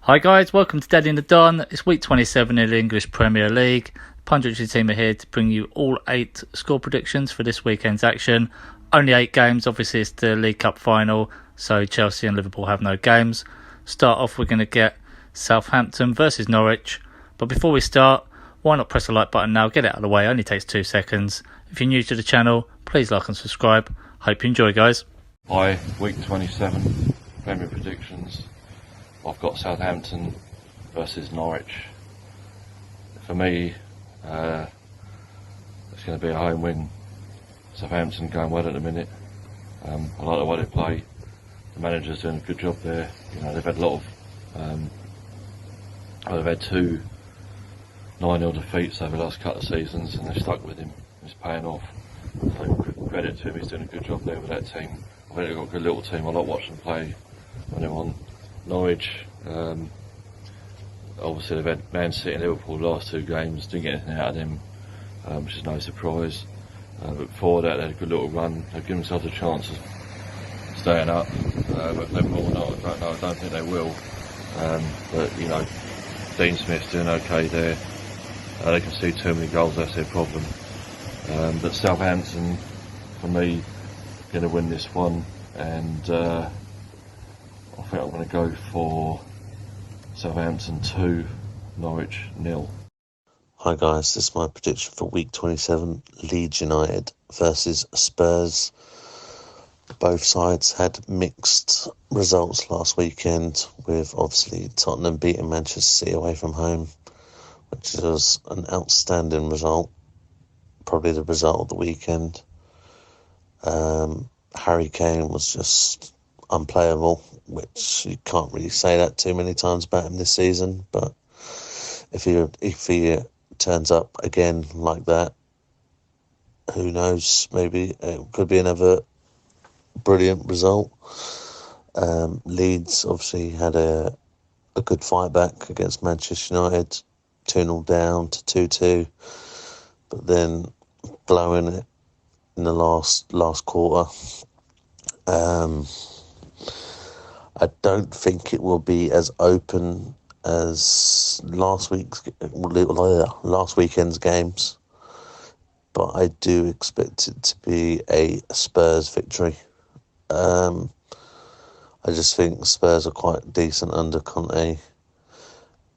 Hi guys, welcome to Daddy in the Don. It's week 27 in the English Premier League. Punditry team are here to bring you all 8 score predictions for this weekend's action. Only 8 games, obviously it's the League Cup final, so Chelsea and Liverpool have no games. Start off, we're going to get Southampton versus Norwich. But before we start, why not press the like button now, get it out of the way, it only takes 2 seconds. If you're new to the channel, please like and subscribe. Hope you enjoy, guys. Hi, week 27, Premier predictions. I've got Southampton versus Norwich. For me, it's going to be a home win. Southampton going well at the minute. I like the way they play. The manager's doing a good job there. You know, they've had a lot of, they've had 2 9-0 defeats over the last couple of seasons, and they've stuck with him. It's paying off. So credit to him. He's doing a good job there with that team. I think they've got a good little team. I like watching them play when they're on. Norwich, obviously they've had Man City and Liverpool the last 2 games, didn't get anything out of them, which is no surprise. But before that they had a good little run. They've given themselves a chance of staying up, but they will or not, I don't know, I don't think they will. But you know, Dean Smith's doing okay there. They can see too many goals, that's their problem. But Southampton, for me, going to win this one, and I think I'm going to go for Southampton 2, Norwich 0. Hi guys, this is my prediction for week 27, Leeds United versus Spurs. Both sides had mixed results last weekend, with obviously Tottenham beating Manchester City away from home, which was an outstanding result, probably the result of the weekend. Harry Kane was just unplayable, which you can't really say that too many times about him this season, but if he turns up again like that, who knows, maybe it could be another brilliant result. Leeds obviously had a good fight back against Manchester United, 2-0 down to 2-2, but then blowing it in the last quarter. I don't think it will be as open as last weekend's games, but I do expect it to be a Spurs victory. I just think Spurs are quite decent under Conte,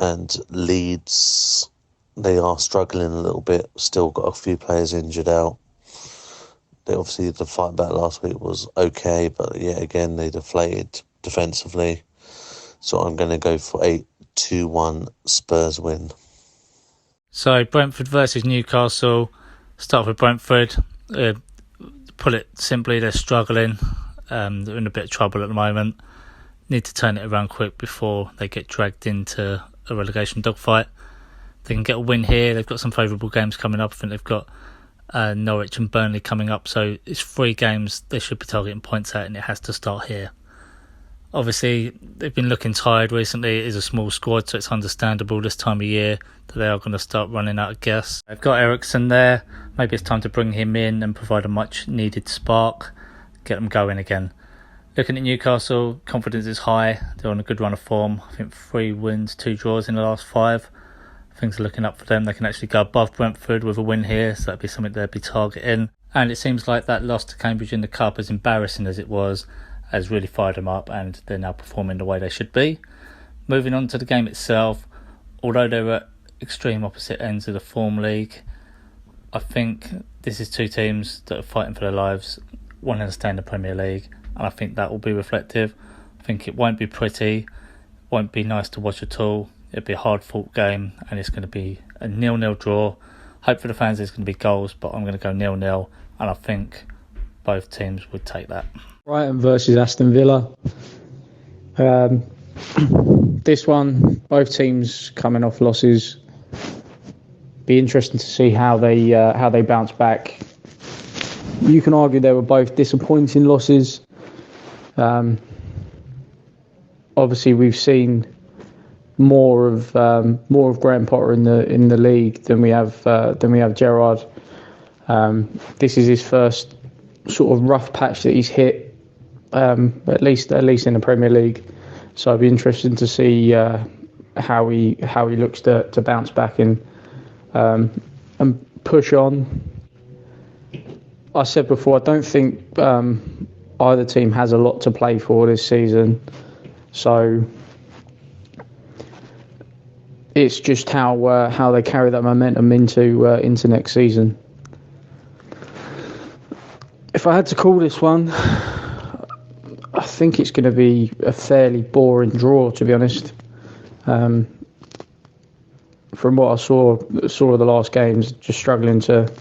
and Leeds, they are struggling a little bit, still got a few players injured out. Obviously the fight back last week was okay, but yet again they deflated defensively. So I'm going to go for a 2-1 Spurs win. So Brentford versus Newcastle. Start with Brentford. Put it simply, they're struggling. They're in a bit of trouble at the moment. Need to turn it around quick before they get dragged into a relegation dogfight. They can get a win here. They've got some favourable games coming up. I think they've got Norwich and Burnley coming up, so it's 3 games they should be targeting points at, and it has to start here. Obviously they've been looking tired recently. It is a small squad, so it's understandable this time of year that they are going to start running out of gas. They've got Eriksen there. Maybe it's time to bring him in and provide a much needed spark, get them going again. Looking at Newcastle, confidence is high. They're on a good run of form. I think 3 wins, 2 draws in the last 5. Things are looking up for them. They can actually go above Brentford with a win here, so that'd be something they'd be targeting. And it seems like that loss to Cambridge in the Cup, as embarrassing as it was, has really fired them up, and they're now performing the way they should be. Moving on to the game itself, although they're at extreme opposite ends of the form league, I think this is 2 teams that are fighting for their lives, wanting to stay in the Premier League, and I think that will be reflective. I think it won't be pretty, won't be nice to watch at all. It'll be a hard-fought game, and it's going to be a 0-0 draw. Hope for the fans there's going to be goals, but I'm going to go 0-0, and I think both teams would take that. Brighton versus Aston Villa. This one, both teams coming off losses. Be interesting to see how they bounce back. You can argue they were both disappointing losses. Obviously, we've seen more of Graham Potter in the league than we have Gerrard. This is his first sort of rough patch that he's hit, at least in the Premier League. So it'd be interesting to see how he looks to bounce back and push on. I said before, I don't think either team has a lot to play for this season, so it's just how they carry that momentum into next season. If I had to call this one, I think it's going to be a fairly boring draw, to be honest. From what I saw of the last games, just struggling to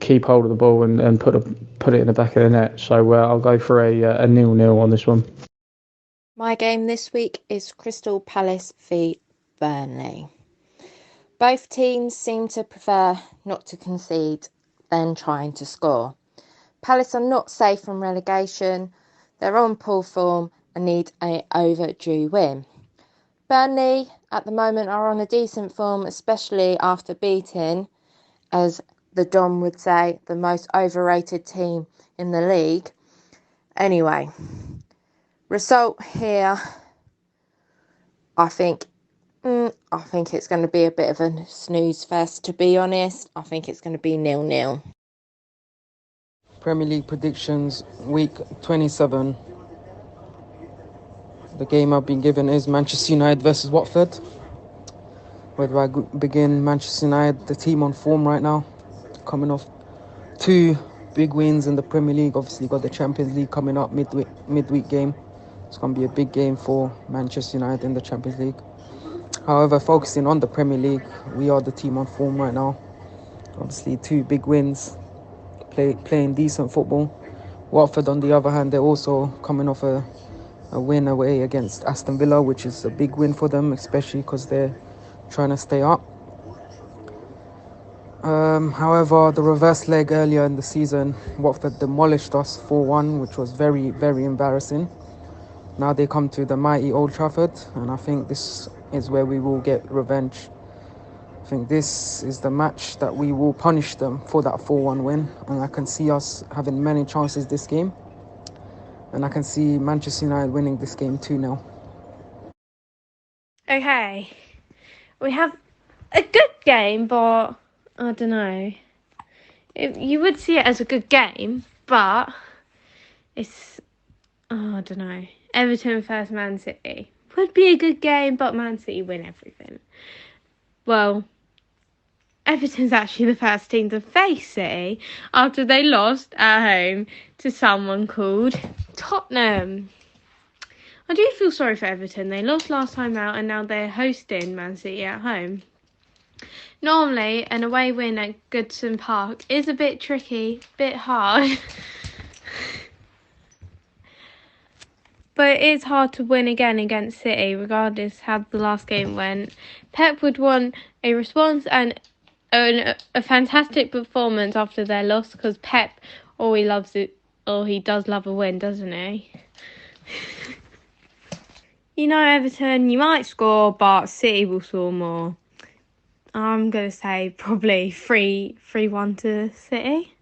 keep hold of the ball and put it in the back of the net. So I'll go for a 0-0 on this one. My game this week is Crystal Palace v Burnley. Both teams seem to prefer not to concede than trying to score. Palace are not safe from relegation. They're on poor form and need an overdue win. Burnley at the moment are on a decent form, especially after beating, as the Don would say, the most overrated team in the league. Anyway, result here, I think it's going to be a bit of a snooze fest, to be honest. I think it's going to be 0-0. Premier League predictions, week 27. The game I've been given is Manchester United versus Watford. Where do I begin? Manchester United, the team on form right now, coming off 2 big wins in the Premier League. Obviously got the Champions League coming up, midweek game. It's going to be a big game for Manchester United in the Champions League. However, focusing on the Premier League, we are the team on form right now. Obviously 2 big wins, playing decent football. Watford, on the other hand, they're also coming off a win away against Aston Villa, which is a big win for them, especially because they're trying to stay up. However, the reverse leg earlier in the season, Watford demolished us 4-1, which was very, very embarrassing. Now they come to the mighty Old Trafford, and I think this is where we will get revenge. I think this is the match that we will punish them for that 4-1 win, and I can see us having many chances this game, and I can see Manchester United winning this game 2-0. Okay, we have a good game, but I don't know. You would see it as a good game, but it's, I don't know. Everton versus Man City would be a good game, but Man City win everything. Well, Everton's actually the first team to face City after they lost at home to someone called Tottenham. I do feel sorry for Everton. They lost last time out and now they're hosting Man City at home. Normally, an away win at Goodson Park is a bit tricky, a bit hard. But it is hard to win again against City, regardless how the last game went. Pep would want a response and a fantastic performance after their loss, because Pep, he does love a win, doesn't he? You know, Everton, you might score, but City will score more. I'm going to say probably 3-1 to City.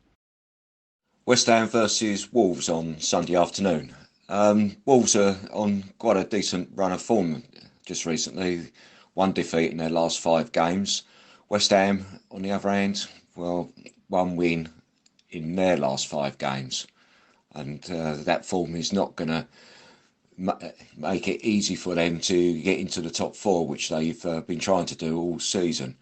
West Ham versus Wolves on Sunday afternoon. Wolves are on quite a decent run of form just recently. 1 defeat in their last 5 games. West Ham, on the other hand, 1 win in their last 5 games. And that form is not going to make it easy for them to get into the top 4, which they've been trying to do all season.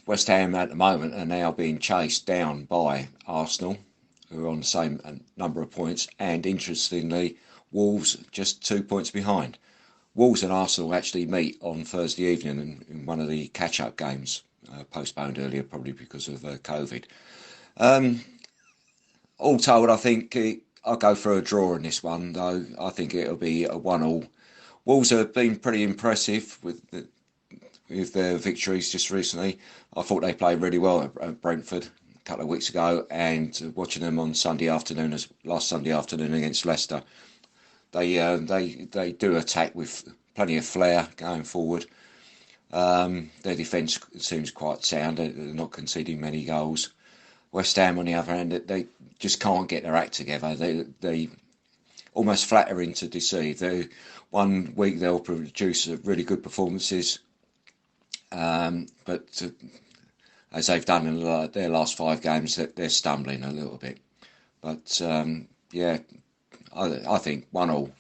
West Ham at the moment are now being chased down by Arsenal, who are on the same number of points, and interestingly, Wolves just 2 points behind. Wolves and Arsenal actually meet on Thursday evening in one of the catch-up games, postponed earlier probably because of COVID. All told, I think I'll go for a draw in this one, though. I think it'll be a 1-1. Wolves have been pretty impressive with their victories just recently. I thought they played really well at Brentford a couple of weeks ago, and watching them on last Sunday afternoon against Leicester, they do attack with plenty of flair going forward. Their defence seems quite sound. They're not conceding many goals. West Ham, on the other hand, they just can't get their act together. They almost flattering to deceive. One week they'll produce really good performances, but as they've done in their last 5 games, they're stumbling a little bit. But yeah, I think 1-1